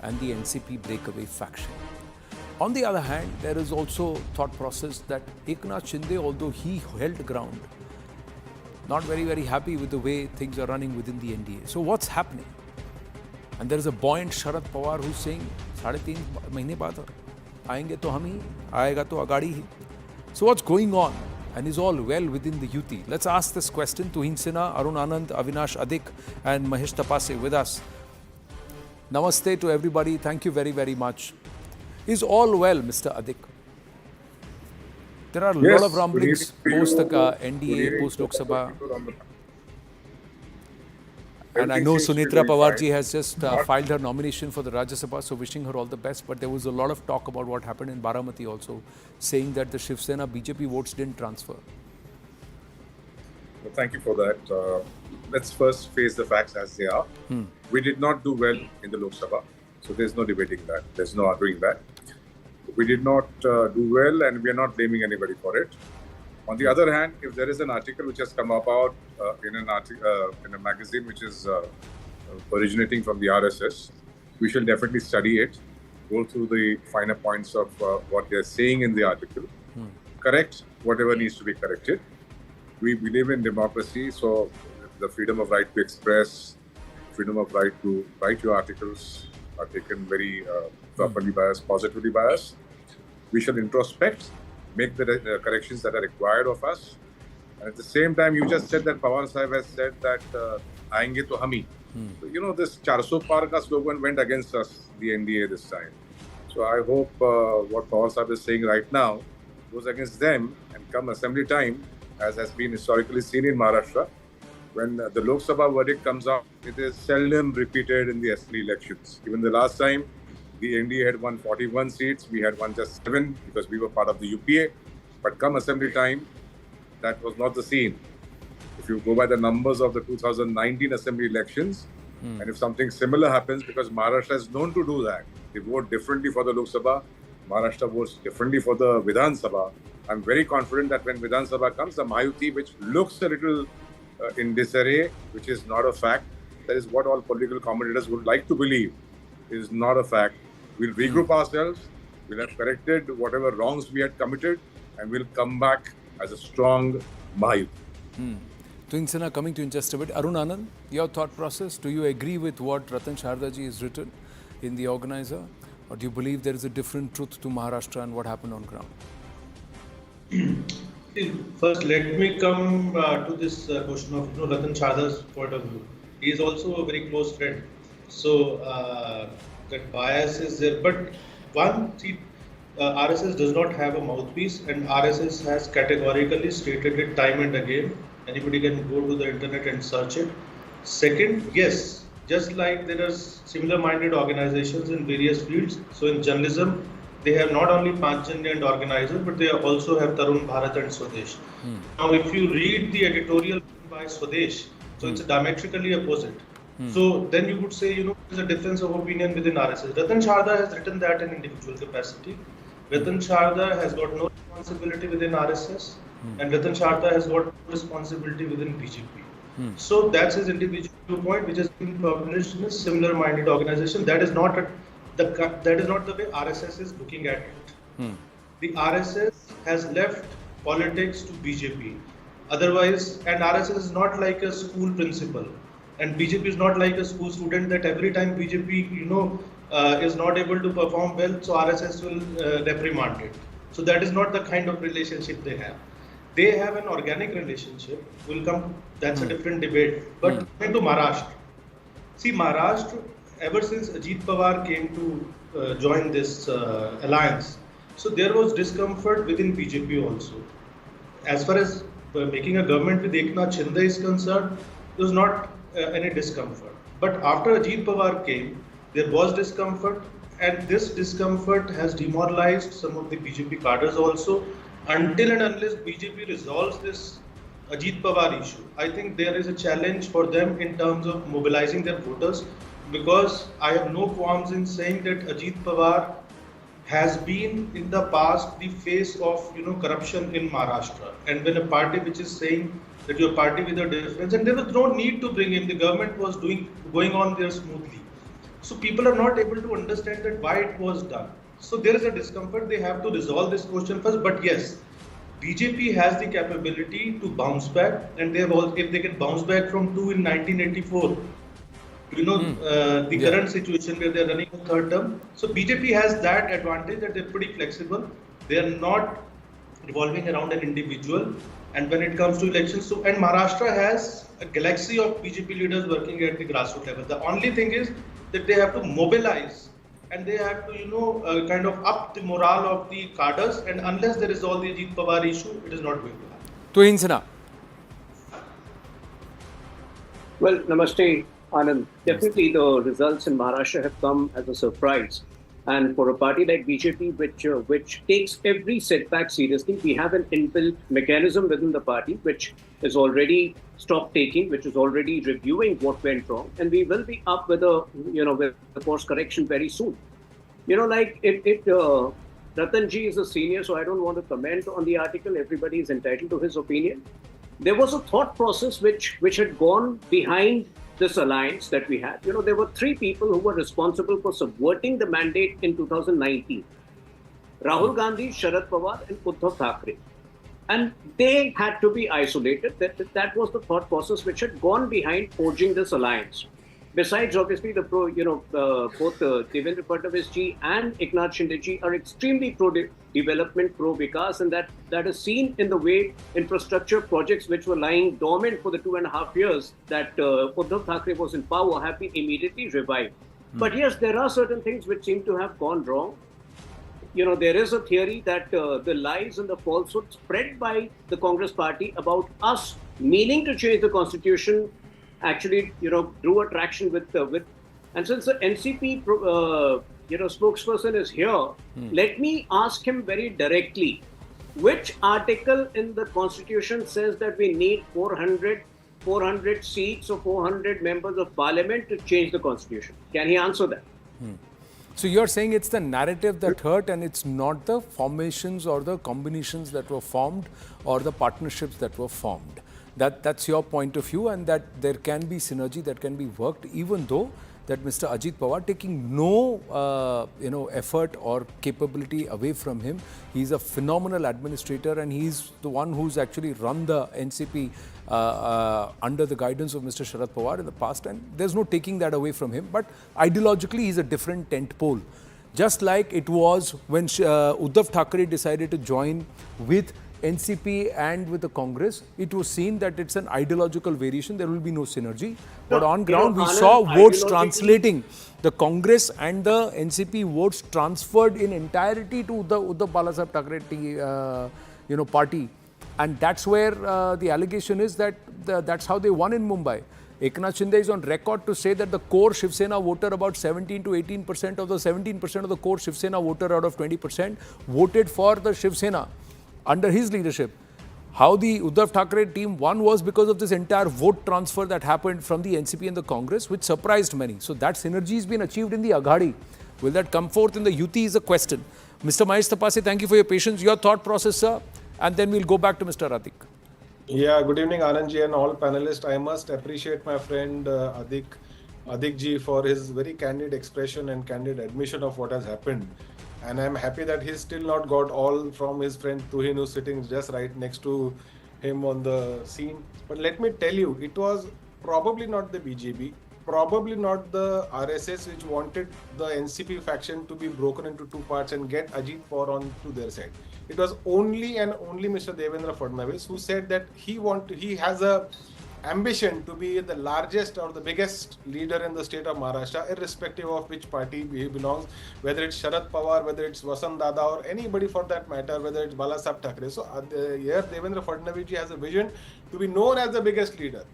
and the NCP breakaway faction. On the other hand, there is also thought process that Eknath Shinde, although he held ground, not very happy with the way things are running within the NDA. So what's happening? And there is a buoyant Sharad Pawar who's saying, 3.5 mahine baad aayenge to hum hi, aayega to agadi hi. So what's going on? And is all well within the Yuti? Let's ask this question to Hinsina, Arun Anand, Avinash Adik and Mahesh Tapase with us. Namaste to everybody. Thank you very much. Is all well, Mr. Adik? There are a lot of rumblings post the NDA, post Lok Sabha. And I know Sunitra Pawarji has just filed her nomination for the Rajya Sabha, so wishing her all the best. But there was a lot of talk about what happened in Baramati also, saying that the Shiv Sena BJP votes didn't transfer. Well, thank you for that. Let's first face the facts as they are. We did not do well in the Lok Sabha, so there's no debating that. There's no arguing that. We did not do well, and we are not blaming anybody for it. On the other hand, if there is an article which has come about in a magazine which is originating from the RSS, we shall definitely study it, go through the finer points of what they are saying in the article, correct whatever needs to be corrected. We believe in democracy, so the freedom of right to express, freedom of right to write your articles are taken very properly by us, positively by us. We shall introspect, make the corrections that are required of us. And at the same time, you just said that Pawar Sahib has said that aayenge to hum hi. So, you know, this 400 par ka slogan went against us, the NDA this time. So I hope what Pawar Sahib is saying right now goes against them, and come assembly time, as has been historically seen in Maharashtra, when the Lok Sabha verdict comes out, it is seldom repeated in the assembly elections. Even the last time, the NDA had won 41 seats, we had won just 7 because we were part of the UPA. But come assembly time, that was not the scene. If you go by the numbers of the 2019 assembly elections, and if something similar happens, because Maharashtra is known to do that, they vote differently for the Lok Sabha, Maharashtra votes differently for the Vidhan Sabha. I'm very confident that when Vidhan Sabha comes, the Mayuti, which looks a little in disarray, which is not a fact, that is what all political commentators would like to believe, is not a fact. We'll regroup ourselves, we'll have corrected whatever wrongs we had committed, and we'll come back as a strong Mayuti. To Hinsina, coming to in just a bit. Arun Anand, your thought process, do you agree with what Ratan Shardaji has written in the Organiser? Or do you believe there is a different truth to Maharashtra and what happened on ground? First, let me come to this question of Ratan Sharda's point of view. He is also a very close friend. So, that bias is there. But one, RSS does not have a mouthpiece, and RSS has categorically stated it time and again. Anybody can go to the internet and search it. Second, yes, just like there are similar-minded organizations in various fields. So in journalism, they have not only Panchjanya and Organiser, but they also have Tarun Bharat and Swadesh. Now, if you read the editorial by Swadesh, so it's diametrically opposite. So then you would say, there's a difference of opinion within RSS. Ratan Sharda has written that in individual capacity. Ratan Sharda has got no responsibility within RSS, and Ratan Sharda has got no responsibility within BJP. So that's his individual viewpoint, which has been published in a similar-minded organization. That is not the way RSS is looking at it. The RSS has left politics to BJP. Otherwise, and RSS is not like a school principal, and BJP is not like a school student that every time BJP, is not able to perform well, so RSS will reprimand it. So that is not the kind of relationship they have. They have an organic relationship. That's a different debate. But coming to Maharashtra, see, Maharashtra, ever since Ajit Pawar came to join this alliance, so there was discomfort within BJP also. As far as making a government with Eknath Shinde is concerned, there was not any discomfort. But after Ajit Pawar came, there was discomfort, and this discomfort has demoralized some of the BJP cadres also. Until and unless BJP resolves this Ajit Pawar issue, I think there is a challenge for them in terms of mobilizing their voters, because I have no qualms in saying that Ajit Pawar has been in the past the face of corruption in Maharashtra. And when a party which is saying that your party with a difference, and there was no need to bring him, the government was going on there smoothly. So people are not able to understand that why it was done. So there is a discomfort. They have to resolve this question first. But yes, BJP has the capability to bounce back, and they have all, if they can bounce back from 2 in 1984, the Yeah. current situation where they are running a third term. So BJP has that advantage that they're pretty flexible. They are not revolving around an individual. And when it comes to elections, so and Maharashtra has a galaxy of BJP leaders working at the grassroots level. The only thing is that they have to mobilize and they have to, kind of up the morale of the cadres. And unless there is all the Ajit Pawar issue, it is not going to happen. Tuhin Sinha. Well, namaste, Anand. Definitely the results in Maharashtra have come as a surprise. And for a party like BJP, which takes every setback seriously, we have an inbuilt mechanism within the party which is already stock taking, which is already reviewing what went wrong, and we will be up with a course correction very soon. Ratanji is a senior, so I don't want to comment on the article. Everybody is entitled to his opinion. There was a thought process which had gone behind this alliance that we had. There were three people who were responsible for subverting the mandate in 2019. Rahul Gandhi, Sharad Pawar and Uddhav Thackeray. And they had to be isolated. That was the thought process which had gone behind forging this alliance. Besides, obviously, both Devendra Fadnavis ji and Eknath Shinde ji are extremely pro-development, pro-Vikas, and that is seen in the way infrastructure projects which were lying dormant for the 2.5 years that Uddhav Thackeray was in power have been immediately revived. But yes, there are certain things which seem to have gone wrong. There is a theory that the lies and the falsehoods spread by the Congress party about us meaning to change the constitution actually, drew attraction with, and since the NCP, spokesperson is here, let me ask him very directly, which article in the constitution says that we need 400 seats or 400 members of parliament to change the constitution? Can he answer that? So you're saying it's the narrative that hurt and it's not the formations or the combinations that were formed or the partnerships that were formed. That's your point of view, and that there can be synergy that can be worked, even though that Mr. Ajit Pawar, taking no effort or capability away from him, he's a phenomenal administrator and he's the one who's actually run the NCP under the guidance of Mr. Sharad Pawar in the past, and there's no taking that away from him. But ideologically, he's a different tent pole. Just like it was when Uddhav Thackeray decided to join with NCP and with the Congress, it was seen that it's an ideological variation, there will be no synergy. But on ground, we saw votes translating. The Congress and the NCP votes transferred in entirety to the Uddhav Balasaheb Thackeray party. And that's where the allegation is that that's how they won in Mumbai. Eknath Shinde is on record to say that the core Shiv Sena voter, about 17 to 18% of the 17% of the core Shiv Sena voter out of 20% voted for the Shiv Sena under his leadership. How the Uddhav Thackeray team won was because of this entire vote transfer that happened from the NCP and the Congress, which surprised many. So that synergy has been achieved in the Aghadi. Will that come forth in the Yuti is a question. Mr. Mahesh Tapase, thank you for your patience. Your thought process, sir, and then we'll go back to Mr. Atik. Yeah, good evening, Anandji and all panelists. I must appreciate my friend Adik ji for his very candid expression and candid admission of what has happened. And I'm happy that he's still not got all from his friend Tuhin, who's sitting just right next to him on the scene. But let me tell you, it was probably not the BJP, probably not the RSS which wanted the NCP faction to be broken into two parts and get Ajit Pawar on to their side. It was only and only Mr. Devendra Fadnavis who said that he has a ambition to be the largest or the biggest leader in the state of Maharashtra, irrespective of which party he belongs, whether it's Sharad Pawar, whether it's Vasant Dada or anybody for that matter, whether it's Balasaheb Thackeray. So here Devendra Fadnavis has a vision to be known as the biggest leader.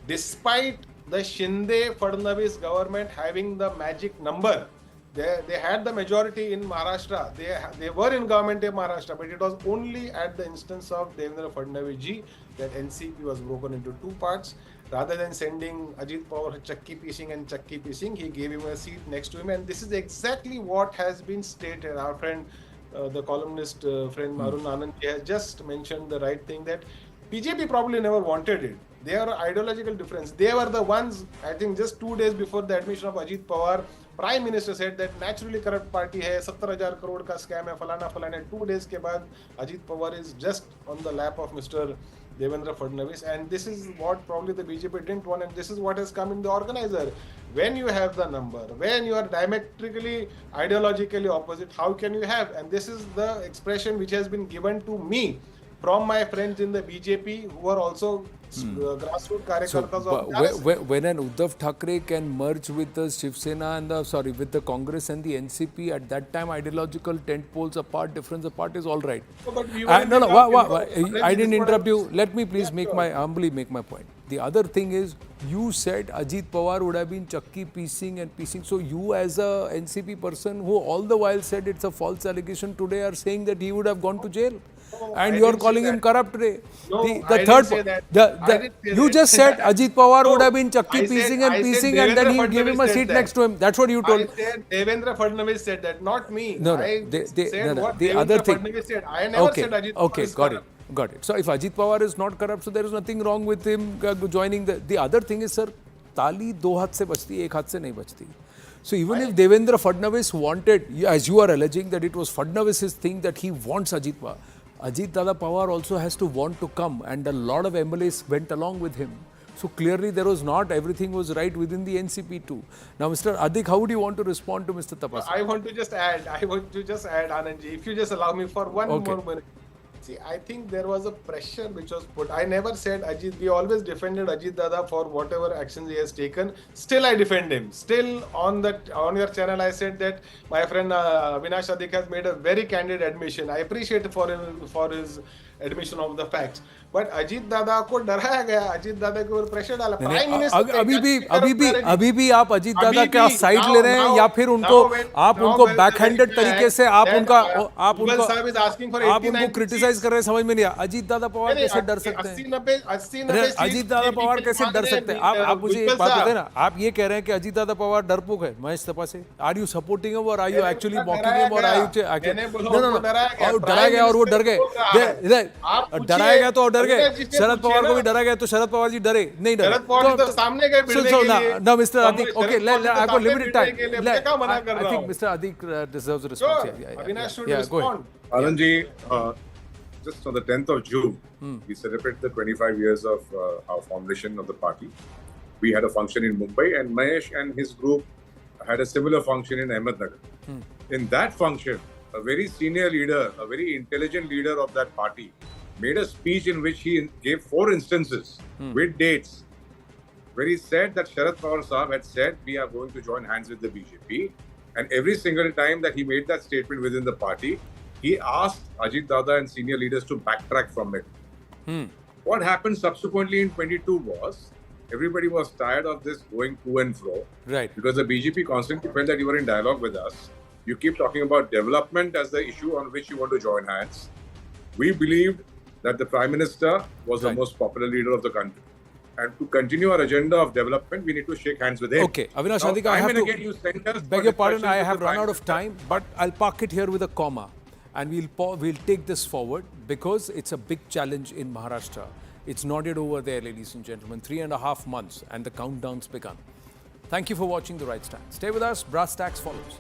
Despite the Shinde-Fadnavis government having the magic number, they had the majority in Maharashtra. They were in government in Maharashtra, but it was only at the instance of Devendra Fadnavis ji that NCP was broken into two parts. Rather than sending Ajit Pawar chakki piecing, he gave him a seat next to him. And this is exactly what has been stated. Our friend, the columnist friend Arun Anand has just mentioned the right thing, that BJP probably never wanted it. They are ideological difference. They were the ones, I think just 2 days before the admission of Ajit Pawar, Prime Minister said that naturally corrupt party hai, 70,000 crore ka scam hai, falana falana. 2 days ke baad Ajit Pawar is just on the lap of Mr. Devendra Fadnavis, and this is what probably the BJP didn't want, and this is what has come in the organizer. When you have the number, when you are diametrically, ideologically opposite, how can you have? And this is the expression which has been given to me from my friends in the BJP who are also grassroots karyakartas So, of RSS. when an Uddhav Thackeray can merge with the Shiv Sena and with the Congress and the NCP, at that time ideological tent poles apart, difference apart is all right. No, but we I, were no, no, talking wha- about- I didn't this is what interrupt I- you. Let me please Yeah, sure. humbly make my point. The other thing is, you said Ajit Pawar would have been chakki piecing and piecing. So you as a NCP person who all the while said it's a false allegation today are saying that he would have gone to jail. No, And I you are didn't say calling him that. corrupt today. No, the I didn't third say po- that. the- I didn't say you that. just said Ajit Pawar would No, have been chakki I said- piecing and I said piecing and then Devendra he gave him a Fadnavis seat said next to him. That's what you told. I said Devendra Fadnavis said that, not me. No, no. I said what The Devendra other thing. Fadnavis said. I never said Ajit Pawar Okay, is got corrupt. it. Got it. So if Ajit Pawar is not corrupt, so there is nothing wrong with him joining the other thing is, sir, ताली दो हाथ से बजती है, एक हाथ से नहीं बजती. So even if Devendra Fadnavis wanted, as you are alleging that it was Fadnavis's thing that he wants Ajit Pawar, Ajit Dada Pawar also has to want to come, and a lot of MLAs went along with him. So clearly there was not, everything was right within the NCP too. Now Mr. Adik, how would you want to respond to Mr. Tapas? I want to just add, Anandji, if you just allow me for one Okay. more minute. See, I think there was a pressure which was put. I never said Ajit, we always defended Ajit Dada for whatever actions he has taken. Still, I defend him. Still, on your channel, I said that my friend Avinash Adik has made a very candid admission. I appreciate for his admission of the facts. But Ajit Dada को डराया गया, Ajit Dada के ऊपर pressure डाला. Prime Minister अभी भी आप अजीत दादा का साइड ले रहे हैं, या फिर उनको बैकहैंडेड तरीके से आप उनको क्रिटिसाइज कर रहे हैं, समझ में नहीं आया. अजीत दादा पवार कैसे डर सकते हैं? अजीत दादा पवार कैसे डर सकते हैं? आप मुझे एक बात बताए ना, आप ये कह रहे हैं कि अजीत दादा पवार डरपोक है महेश तपा से. आर यू सपोर्टिंग हिम और are you actually mocking him और आर यू डराया गया और वो डर गए. डराया गया तो डर गए. शरद पवार को भी डरा गया तो शरद पवार जी डरे नहीं डरे. शरद पवार तो सामने गए भिड़ने के लिए. No, Mr. Adik. Okay, I got limited time. मैं क्या मना कर I रहा think हूँ? Mr. Adik deserves a response. Sure, Avinash should Go respond. ahead. Anandji, just on the 10th of June, we celebrated the 25 years of our foundation of the party. We had a function in Mumbai, and Mahesh and his group had a similar function in Ahmednagar. In that function, a very senior leader, a very intelligent leader of that party, made a speech in which he gave 4 instances with dates, where he said that Sharad Pawar Sahab had said we are going to join hands with the BJP, and every single time that he made that statement within the party, he asked Ajit Dada and senior leaders to backtrack from it. What happened subsequently in 22 was, everybody was tired of this going to and fro. Right. Because the BJP constantly felt that you were in dialogue with us. You keep talking about development as the issue on which you want to join hands. We believed that the Prime Minister was the most popular leader of the country. And to continue our agenda of development, we need to shake hands with him. Okay, Avinash Now, Adik, I time have and to again you sent us beg for your pardon, I discussions have with the run Prime out of Minister. time, but I'll park it here with a comma, and we'll take this forward because it's a big challenge in Maharashtra. It's not yet over there, ladies and gentlemen. 3.5 months and the countdown's begun. Thank you for watching The Right Stand. Stay with us. Brass Tacks follows.